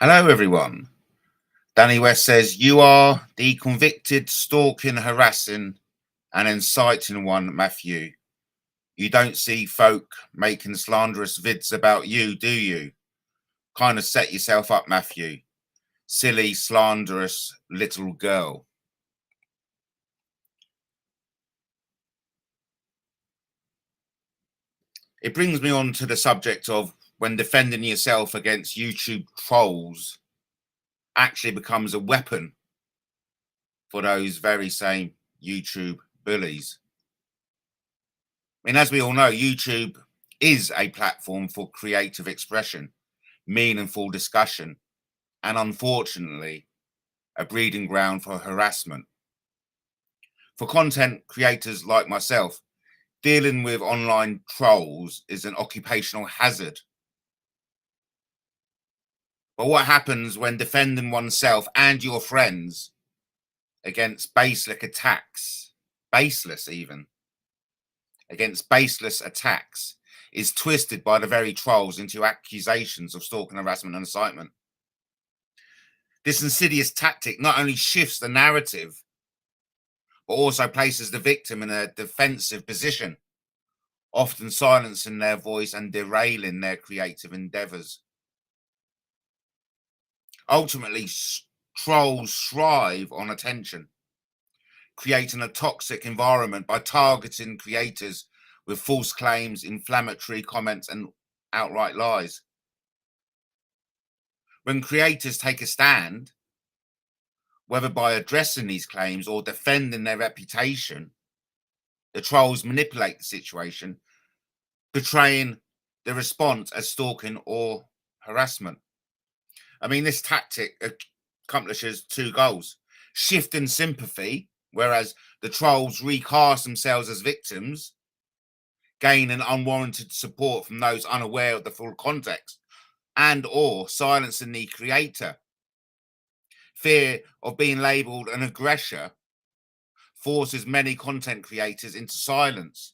Hello, everyone. Danny West says, you are the convicted stalking, harassing, and inciting one, Matthew. You don't see folk making slanderous vids about you, do you? Kind of set yourself up, Matthew. Silly, slanderous little girl. It brings me on to the subject of when defending yourself against YouTube trolls actually becomes a weapon for those very same YouTube bullies. I mean, as we all know, YouTube is a platform for creative expression, meaningful discussion, and unfortunately, a breeding ground for harassment. For content creators like myself, dealing with online trolls is an occupational hazard. But what happens when defending oneself and your friends against baseless attacks, is twisted by the very trolls into accusations of stalking, harassment, and incitement? This insidious tactic not only shifts the narrative, but also places the victim in a defensive position, often silencing their voice and derailing their creative endeavors. Ultimately, trolls thrive on attention, creating a toxic environment by targeting creators with false claims, inflammatory comments, and outright lies. When creators take a stand, whether by addressing these claims or defending their reputation, the trolls manipulate the situation, portraying the response as stalking or harassment. I mean, this tactic accomplishes two goals: shifting sympathy, whereas the trolls recast themselves as victims, gaining unwarranted support from those unaware of the full context, and or silencing the creator. Fear of being labeled an aggressor forces many content creators into silence,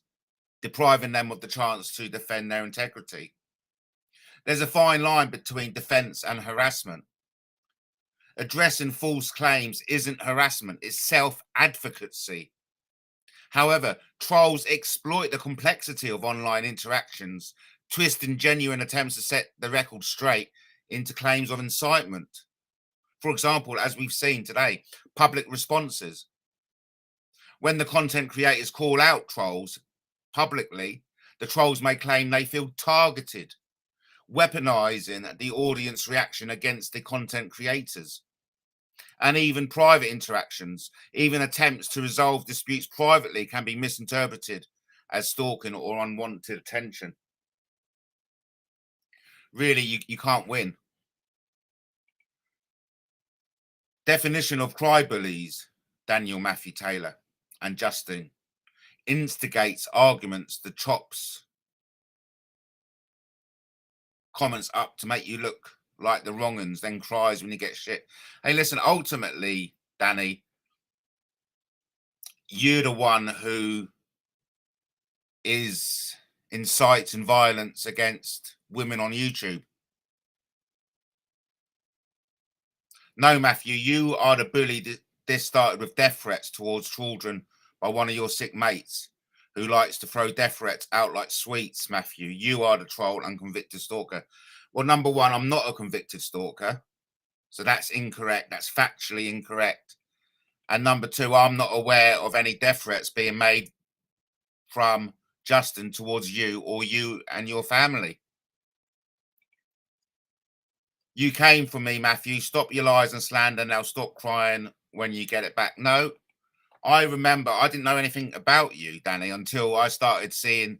depriving them of the chance to defend their integrity. There's a fine line between defense and harassment. Addressing false claims isn't harassment, it's self-advocacy. However, trolls exploit the complexity of online interactions, twisting genuine attempts to set the record straight into claims of incitement. For example, as we've seen today, public responses. When the content creators call out trolls publicly, the trolls may claim they feel targeted, weaponizing the audience reaction against the content creators. And even private interactions, even attempts to resolve disputes privately, can be misinterpreted as stalking or unwanted attention. Really, you can't win. Definition of cry-bullies: Daniel Matthew Taylor and Justin. Instigates arguments, the chops comments up to make you look like the wrong uns, then cries when you get shit. Hey, listen, ultimately, Danny, you're the one who is inciting violence against women on YouTube. No, Matthew, you are the bully. This started with death threats towards children by one of your sick mates who likes to throw death threats out like sweets. Matthew, you are the troll and convicted stalker. Well, number one, I'm not a convicted stalker, so that's incorrect. That's factually incorrect. And number two, I'm not aware of any death threats being made from Justin towards you or you and your family. You came for me, Matthew. Stop your lies and slander. Now stop crying when you get it back. No, I remember I didn't know anything about you, Danny, until I started seeing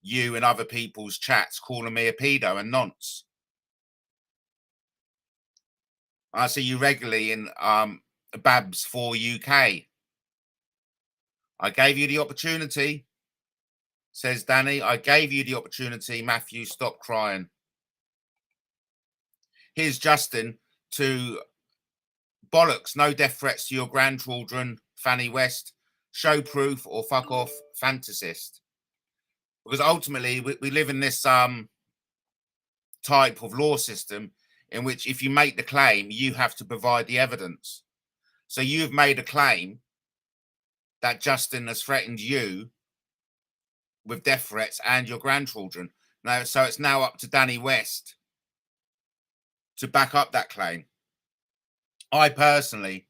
you and other people's chats calling me a pedo and nonce. I see you regularly in Babs for UK. I gave you the opportunity, says Danny. I gave you the opportunity, Matthew. Stop crying. Here's Justin to bollocks. No death threats to your grandchildren, Fanny West. Show proof or fuck off, fantasist. Because ultimately, we live in this type of law system in which if you make the claim, you have to provide the evidence. So you've made a claim that Justin has threatened you with death threats and your grandchildren. Now, so it's now up to Danny West to back up that claim. I personally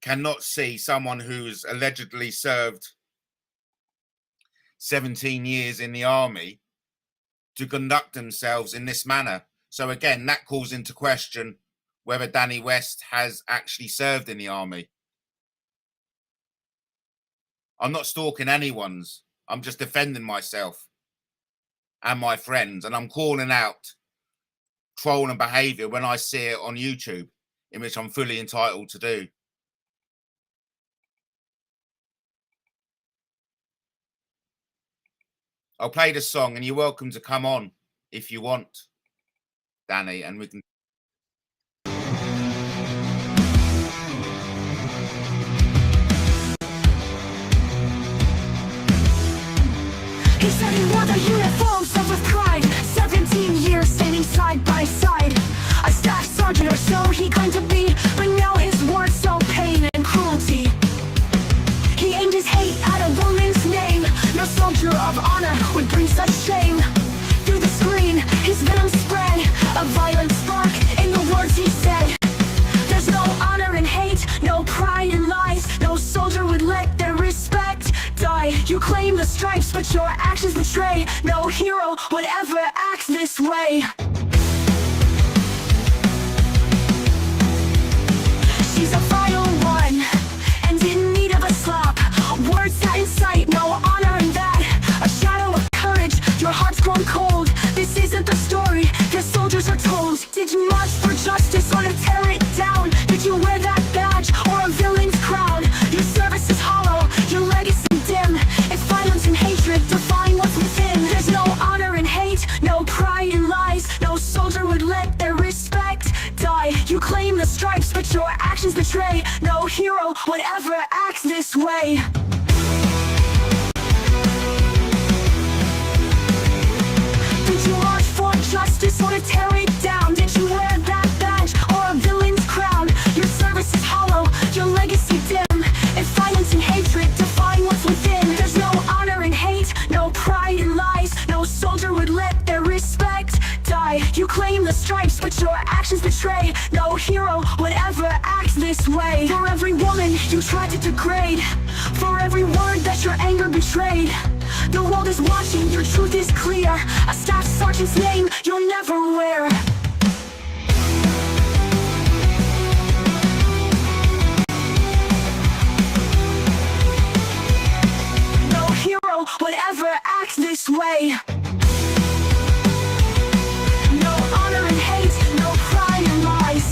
cannot see someone who's allegedly served 17 years in the army to conduct themselves in this manner. So again, that calls into question whether Danny West has actually served in the army. I'm not stalking anyone's. I'm just defending myself and my friends. And I'm calling out trolling behavior when I see it on YouTube, in which I'm fully entitled to do. I'll play the song and you're welcome to come on if you want, Danny, and we can. He said he wore the uniform, so with pride. 17 years standing side by side. A staff sergeant or so he claimed to be, but now his words show pain and cruelty. He aimed his hate at a woman's name. No soldier of honor would bring such shame. Through the screen, his venom spread, a violent spark in the words he said. There's no honor in hate, no pride in lies. No soldier would let their respect die. You claim the stripes, but your actions betray. No hero would ever act this way. She's a vile one, and in need of a slap. Words that incite, no honor in that. A shadow of courage, your heart's grown cold. This isn't the story your soldiers are told. Did you march for justice or to tear it down? Did you wear that badge or a villain's crown? Your service is hollow, your legacy dim. If violence and hatred define what's within. There's no honor in hate, no pride in lies. No soldier would let their respect die. You claim the stripes, but your actions betray. No hero would ever act this way. Did you march for justice or to tear it down? Did you wear that badge or a villain's crown? Your service is hollow, your legacy dim. If violence and hatred define what's within. There's no honor in hate, no pride in lies. No soldier would let their respect die. You claim the stripes, but your actions betray. No hero would ever act this way. For every woman you tried to degrade, for every word that your anger betrayed, the world is watching, your truth is clear. A staff sergeant's name you'll never wear. No hero would ever act this way. No honor in hate, no pride in lies.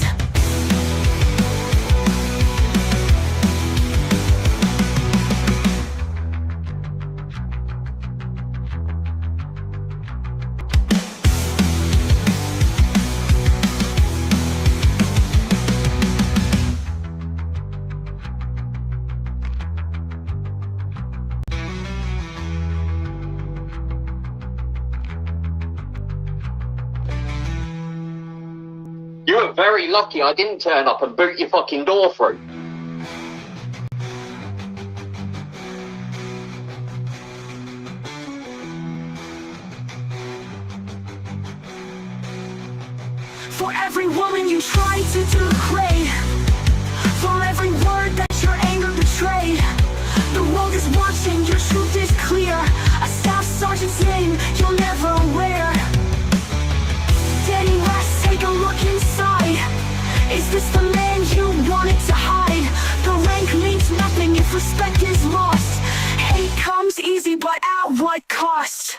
You were very lucky I didn't turn up and boot your fucking door through. For every woman you tried to degrade, for every word that your anger betrayed, the world is watching, your truth is clear. A staff sergeant's name you'll never wear. Danny West, take a look inside. Is this the man you wanted to hide? The rank means nothing if respect is lost. Hate comes easy, but at what cost?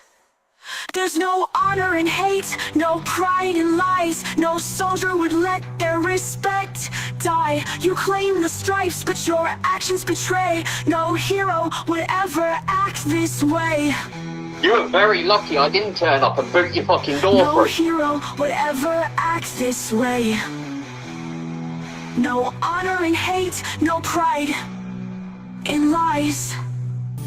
There's no honor in hate, no pride in lies. No soldier would let their respect die. You claim the stripes, but your actions betray. No hero would ever act this way. You were very lucky I didn't turn up and boot your fucking door No through. hero would ever act this way. No honor in hate, no pride in lies.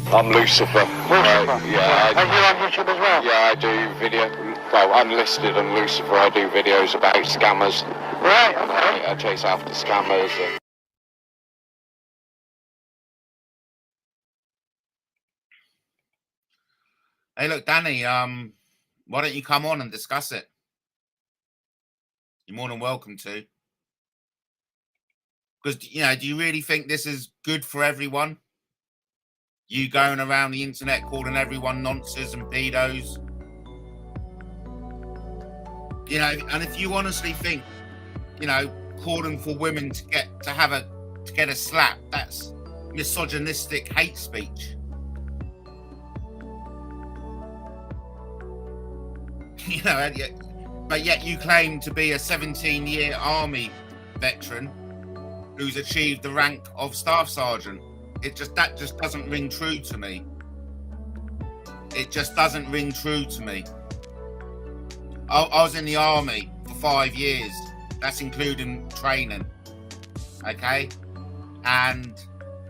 I'm Lucifer. Yeah, Are you on YouTube as well? yeah, I do video. Well, unlisted and Lucifer, I do videos about scammers. Right, okay. I chase after scammers and... Hey, look, Danny, why don't you come on and discuss it? You're more than welcome to. Because, you know, do you really think this is good for everyone? You going around the internet calling everyone nonces and pedos? You know, and if you honestly think, you know, calling for women to get a slap, that's misogynistic hate speech. You know, but yet you claim to be a 17-year army veteran who's achieved the rank of staff sergeant. That just doesn't ring true to me. It just doesn't ring true to me. I was in the army for 5 years. That's including training. Okay? And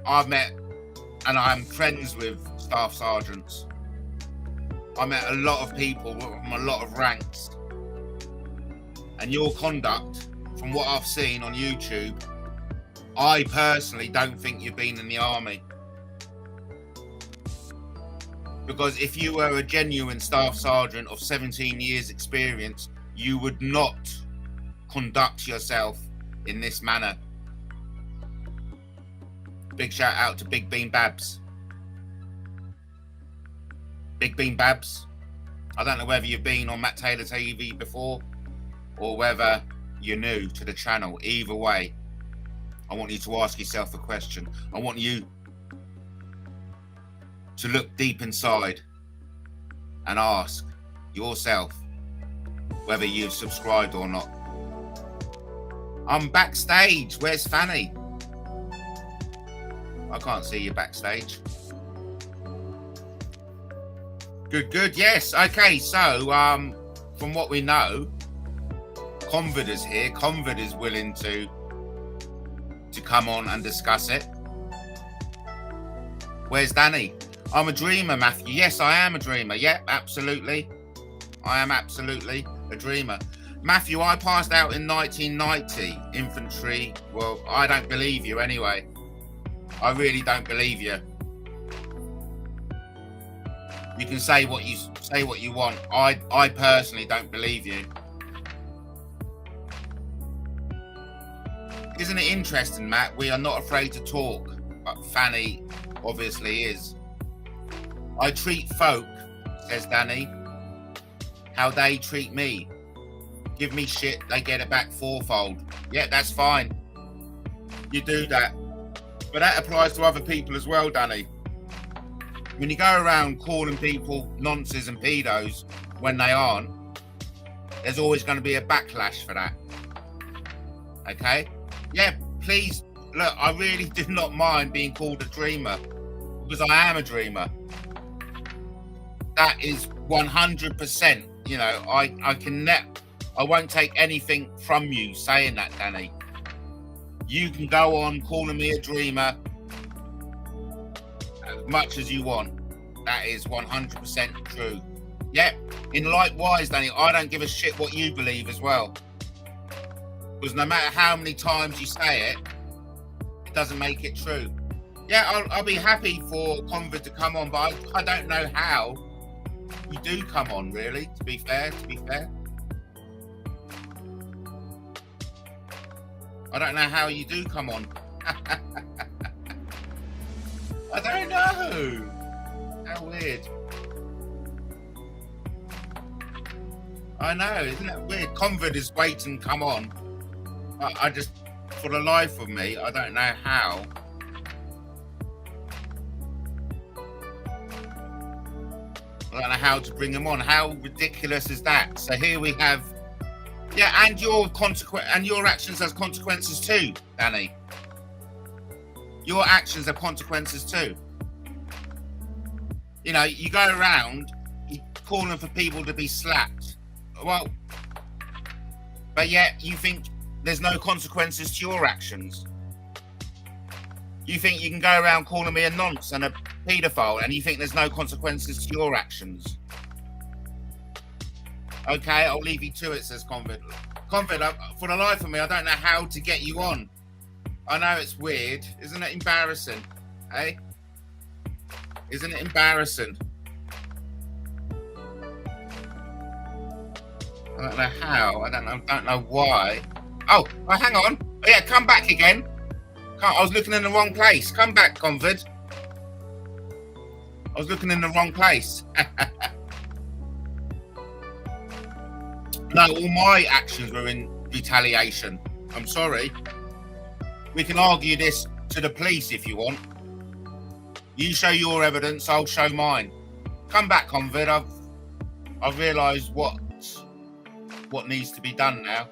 I've met and I'm friends with staff sergeants. I met a lot of people from a lot of ranks. And your conduct, from what I've seen on YouTube, I personally don't think you've been in the army. Because if you were a genuine staff sergeant of 17 years experience, you would not conduct yourself in this manner. Big shout out to Big Bean Babs. Big Bean Babs, I don't know whether you've been on MattTaylorTV before or whether you're new to the channel. Either way, I want you to ask yourself a question. I want you to look deep inside and ask yourself whether you've subscribed or not. I'm backstage. Where's Fanny? I can't see you backstage. Good. Yes. Okay. So, from what we know, Convid is here. Convid is willing to come on and discuss it. Where's Danny? I'm a dreamer, Matthew. Yes, I am a dreamer. Yep, absolutely. I am absolutely a dreamer. Matthew, I passed out in 1990, infantry. Well, I don't believe you anyway. I really don't believe you. You can say what you want. I personally don't believe you. Isn't it interesting, Matt? We are not afraid to talk, but Fanny obviously is. I treat folk, says Danny, how they treat me. Give me shit, they get it back fourfold. Yeah, that's fine. You do that. But that applies to other people as well, Danny. When you go around calling people nonces and pedos when they aren't, there's always going to be a backlash for that. Okay? Yeah, please, look, I really do not mind being called a dreamer because I am a dreamer. That is 100%, you know, I won't take anything from you saying that, Danny. You can go on calling me a dreamer as much as you want. That is 100% true. Yep. In likewise, Danny, I don't give a shit what you believe as well. Because no matter how many times you say it, it doesn't make it true. Yeah, I'll be happy for Convid to come on, but I don't know how you do come on, really, to be fair. I don't know how you do come on. I don't know. How weird. I know, isn't it weird? Convid is waiting to come on. I just, for the life of me, I don't know how. I don't know how to bring him on. How ridiculous is that? So here we have, yeah, and your actions has consequences too, Danny. Your actions have consequences too. You know, you go around calling for people to be slapped. Well, but yet you think there's no consequences to your actions. You think you can go around calling me a nonce and a paedophile and you think there's no consequences to your actions. Okay, I'll leave you to it, says Convid. Convid, for the life of me, I don't know how to get you on. I know it's weird. Isn't it embarrassing? Hey? Isn't it embarrassing? I don't know how. I don't know why. Oh, hang on. Oh, yeah, come back again. I was looking in the wrong place. Come back, Convid. I was looking in the wrong place. No, all my actions were in retaliation. I'm sorry. We can argue this to the police if you want. You show your evidence, I'll show mine. Come back, Convid. I've realised what needs to be done now.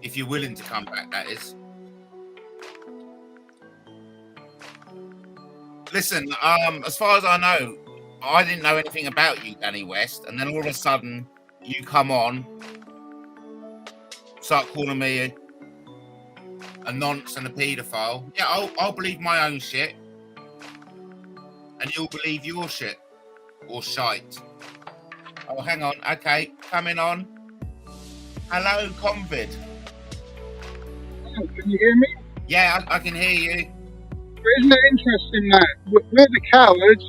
If you're willing to come back, that is. Listen, as far as I know, I didn't know anything about you, Danny West, and then all of a sudden you come on, start calling me a nonce and a paedophile. Yeah, I'll believe my own shit, and you'll believe your shit or shite. Oh, hang on. Okay, coming on. Hello, Convid. Can you hear me? Yeah, I can hear you. Isn't it interesting that we're the cowards,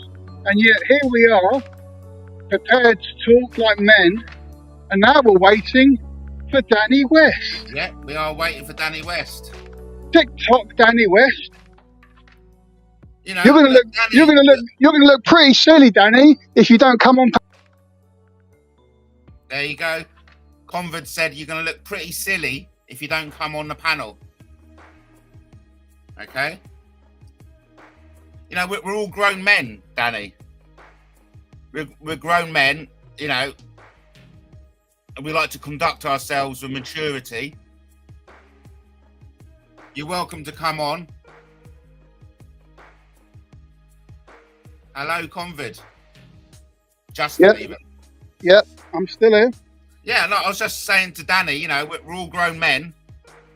and yet here we are, prepared to talk like men, and now we're waiting for Danny West. Yeah, we are waiting for Danny West. TikTok Danny West. You know, You're gonna Danny, look pretty silly, Danny, if you don't come on. There you go. Convid said you're going to look pretty silly if you don't come on the panel. Okay? You know, we're all grown men, Danny. We're grown men, you know, and we like to conduct ourselves with maturity. You're welcome to come on. Hello, Convid. Justin, Yep. even. Yep, I'm still here. Yeah, no, I was just saying to Danny, you know, we're all grown men.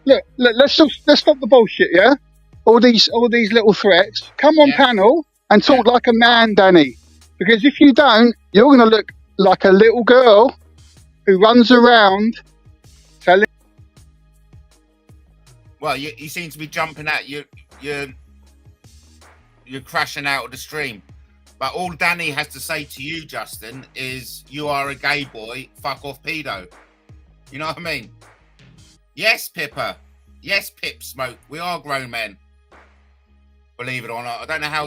Look, let's stop the bullshit, yeah? All these little threats. Come on panel and talk like a man, Danny. Because if you don't, you're going to look like a little girl who runs around telling. Well, you seem to be jumping out. You're crashing out of the stream. But all Danny has to say to you, Justin, is you are a gay boy. Fuck off, pedo. You know what I mean? Yes, Pippa. Yes, Pip Smoke. We are grown men. Believe it or not. I don't know how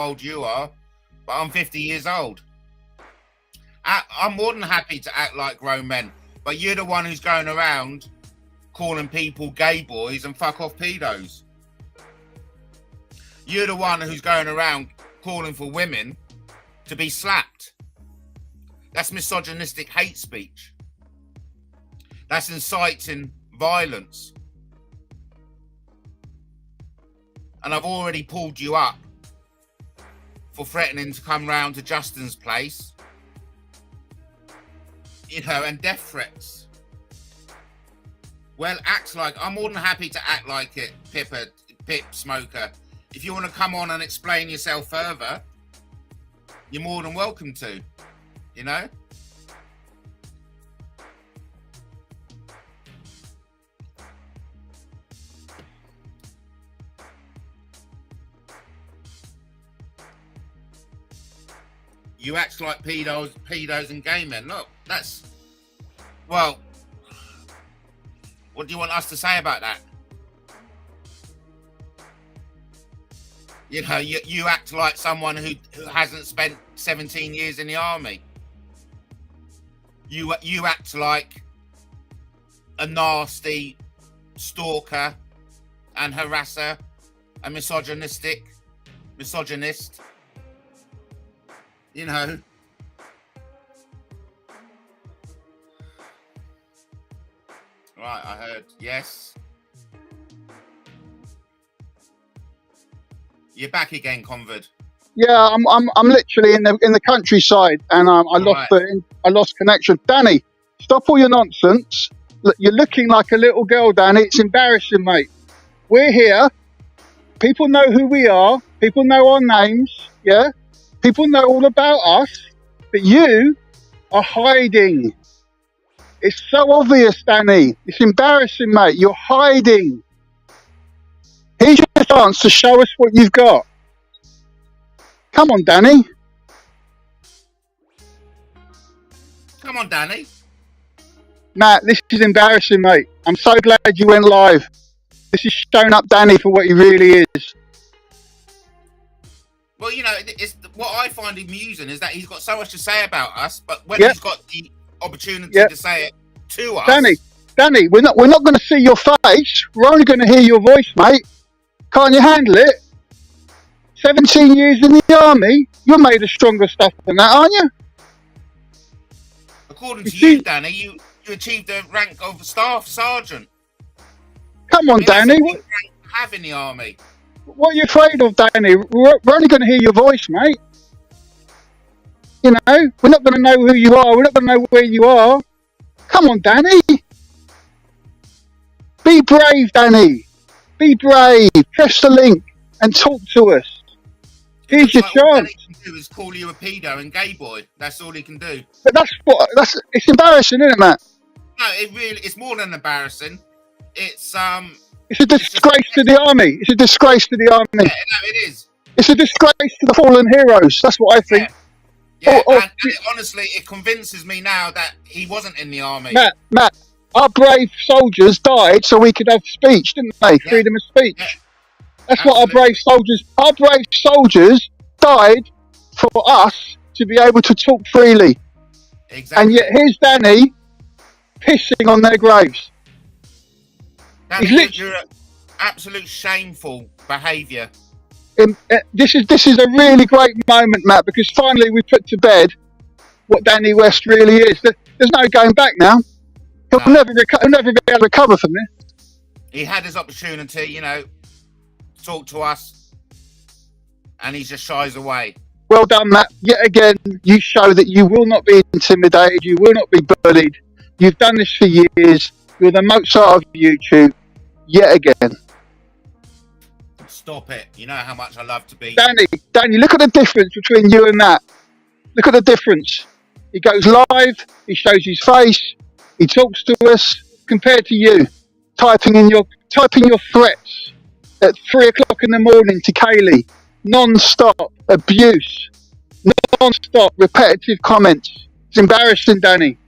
old you are, but I'm 50 years old. I'm more than happy to act like grown men, but you're the one who's going around calling people gay boys and fuck off pedos. You're the one who's going around calling for women to be slapped. That's misogynistic hate speech. That's inciting violence. And I've already pulled you up for threatening to come round to Justin's place. You know, and death threats. Well, I'm more than happy to act like it, Pip Smoker. If you want to come on and explain yourself further, you're more than welcome to, you know? You act like pedos and gay men. Look, well, what do you want us to say about that? You know, you act like someone who hasn't spent 17 years in the army. You act like a nasty stalker and harasser, a misogynist. You know. Right, I heard yes. You're back again, Convid. Yeah, I'm literally in the countryside, and I lost connection. Danny, stop all your nonsense. Look, you're looking like a little girl, Danny. It's embarrassing, mate. We're here. People know who we are. People know our names. Yeah, people know all about us. But you are hiding. It's so obvious, Danny. It's embarrassing, mate. You're hiding. Here's your chance to show us what you've got. Come on, Danny. Come on, Danny. Matt, this is embarrassing, mate. I'm so glad you went live. This is showing up Danny for what he really is. Well, you know, it's what I find amusing is that he's got so much to say about us, but when Yep. he's got the opportunity Yep. to say it to us, Danny, we're not going to see your face. We're only going to hear your voice, mate. Can't you handle it? 17 years in the army, you're made of stronger stuff than that, aren't you? according You to see- you, Danny, you achieved the rank of staff sergeant. Come on, That's a Danny. big rank to have in the army. What are you afraid of, Danny? We're only going to hear your voice, mate. You know, we're not going to know who you are. We're not going to know where you are. Come on, Danny. Be brave, Danny. Be brave. Press the link and talk to us. Here's your Like, all chance. Danny can do is call you a pedo and gay boy. That's all he can do. But it's embarrassing, isn't it, Matt? No, it's more than embarrassing. It's It's a disgrace to the army. It's a disgrace to the army. yeah, no, it is. It's a disgrace to the fallen heroes. That's what I think. Yeah, Oh, and honestly, it convinces me now that he wasn't in the army. Matt, our brave soldiers died so we could have speech, didn't they? Yeah. Freedom of speech. Yeah. That's what our brave soldiers died for us to be able to talk freely. Exactly. And yet here's Danny pissing on their graves. Danny, he's you're an absolute shameful behaviour. This is a really great moment, Matt, because finally we put to bed what Danny West really is. There's no going back now. He'll No. never be able to recover from this. He had his opportunity, you know, to talk to us, and he just shies away. Well done, Matt. Yet again, you show that you will not be intimidated. You will not be bullied. You've done this for years. You're the Mozart of YouTube. Yet again. Stop it. You know how much I love to be. Danny, look at the difference between you and Matt. Look at the difference. He goes live. He shows his face. He talks to us. Compared to you, typing your threats at 3 o'clock in the morning to Kaylee, non-stop abuse, non-stop repetitive comments. It's embarrassing, Danny.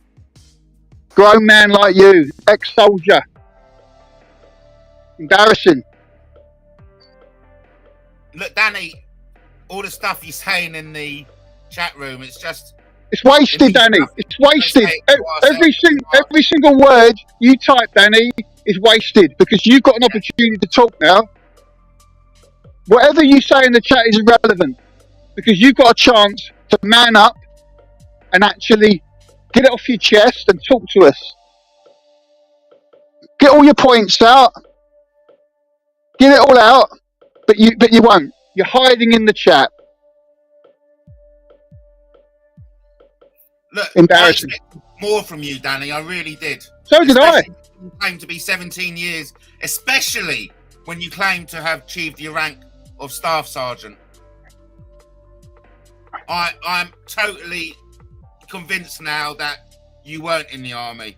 Grown man like you, ex-soldier. Embarrassing. Look, Danny, all the stuff he's saying in the chat room, it's just... It's wasted, Danny. It's wasted. Every single word you type, Danny, is wasted because you've got an opportunity to talk now. Whatever you say in the chat is irrelevant because you've got a chance to man up and actually get it off your chest and talk to us. Get all your points out. Get it all out, but you won't. You're hiding in the chat. Look, Embarrassing. I expect more from you, Danny. I really did. So did I. Especially when you claim to be 17 years, especially when you claim to have achieved your rank of staff sergeant. I'm totally convinced now that you weren't in the army.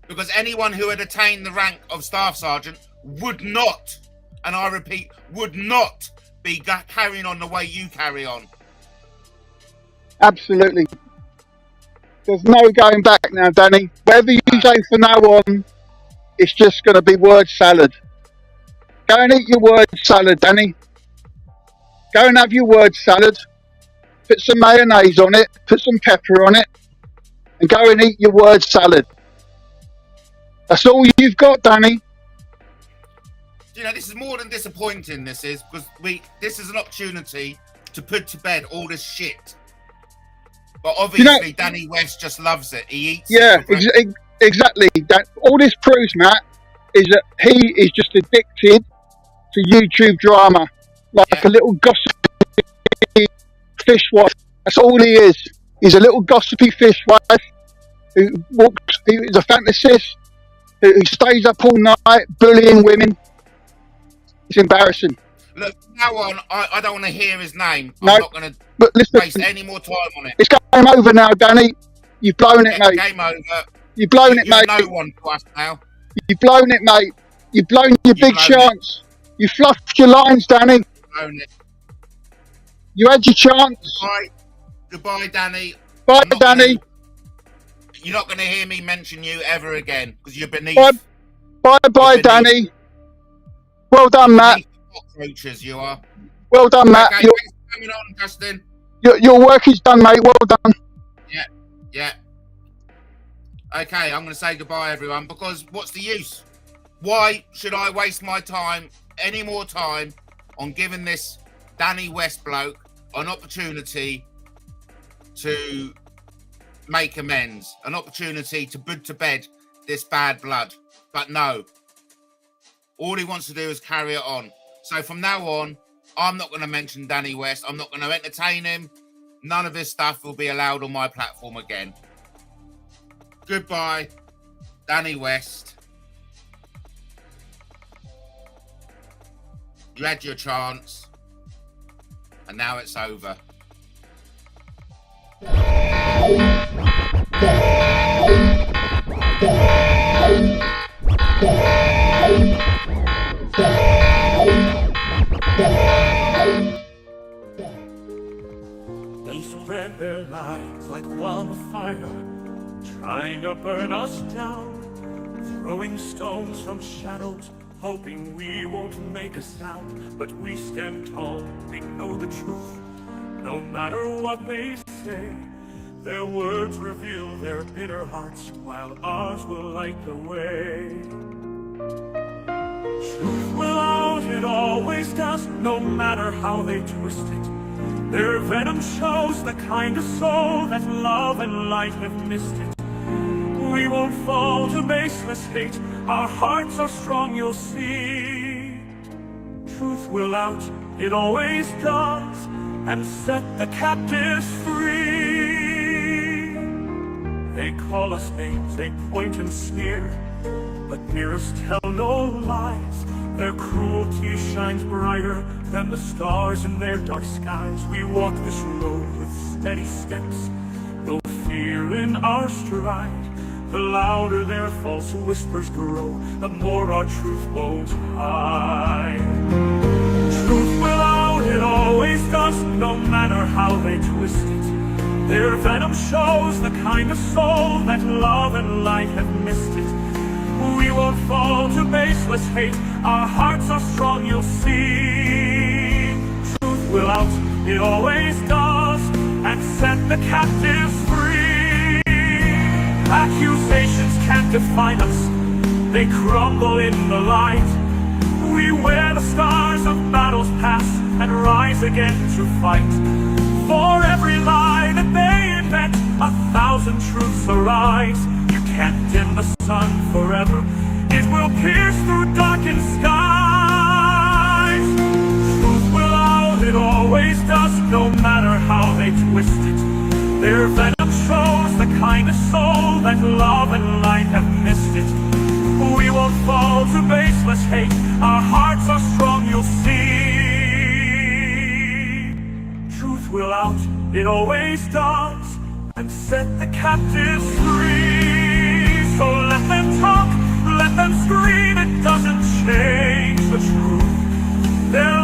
Because anyone who had attained the rank of staff sergeant would not, and I repeat, would not be carrying on the way you carry on. Absolutely. There's no going back now, Danny. Whatever you say from now on, it's just going to be word salad. Go and eat your word salad, Danny. Go and have your word salad. Put some mayonnaise on it. Put some pepper on it. And go and eat your word salad. That's all you've got, Danny. You know, this is more than disappointing, this is, because this is an opportunity to put to bed all this shit. But obviously, Danny West just loves it. He eats it. Exactly. All this proves, Matt, is that he is just addicted to YouTube drama. Like a little gossipy fishwife. That's all he is. He's a little gossipy fishwife who is a fantasist, who stays up all night bullying women. It's embarrassing. Look, from now on, I don't want to hear his name. No, I'm not going to but listen, waste any more time on it. it's game over now, Danny. You've blown it, mate. Game over. You've blown it, You're mate. no one to us now. You've blown it, mate. You've blown your big chance. You fluffed your lines, Danny. Blown it. You had your chance. Bye. Goodbye, Danny. Bye, Danny. You're not going to hear me mention you ever again because you're beneath. Bye, Danny. Well done, Matt. Cockroaches, you are. Well done, Matt. Okay, thanks for coming on, Justin. Your work is done, mate. Well done. Yeah. Okay, I'm going to say goodbye, everyone, because what's the use? Why should I waste my time, any more time, on giving this Danny West bloke an opportunity to make amends, an opportunity to put to bed this bad blood? But no, all he wants to do is carry it on. So from now on, I'm not going to mention Danny West. I'm not going to entertain him. None of his stuff will be allowed on my platform again. Goodbye, Danny West. You had your chance, and now it's over. They spread their lies like wildfire, trying to burn us down, throwing stones from shadows, hoping we won't make a sound. But we stand tall, we know the truth, no matter what they say. Their words reveal their bitter hearts, while ours will light the way. Truth will out, it always does, no matter how they twist it. Their venom shows the kind of soul that love and light have missed it. We won't fall to baseless hate, our hearts are strong, you'll see. Truth will out, it always does, and set the captives free. They call us names, they point and sneer, but mirrors tell no lies. Their cruelty shines brighter than the stars in their dark skies. We walk this road with steady steps, no fear in our stride. The louder their false whispers grow, the more our truth holds high. Truth will out, it always does, no matter how they twist it. Their venom shows the kind of soul that love and light have missed it. We won't fall to baseless hate, our hearts are strong, you'll see. Truth will out, it always does, and set the captives free. Accusations can't define us, they crumble in the light. We wear the scars of battles past and rise again to fight. For every lie that they invent, 1,000 truths arise. You can't dim the sun forever, it will pierce through darkened skies. Truth will out, it always does, no matter how they twist it. Their venom shows the kind of soul that love and light have missed it. We won't fall to baseless hate, our hearts are strong, you'll see. Truth will out, it always does, and set the captives free. So let them talk, let them scream, it doesn't change the truth. Their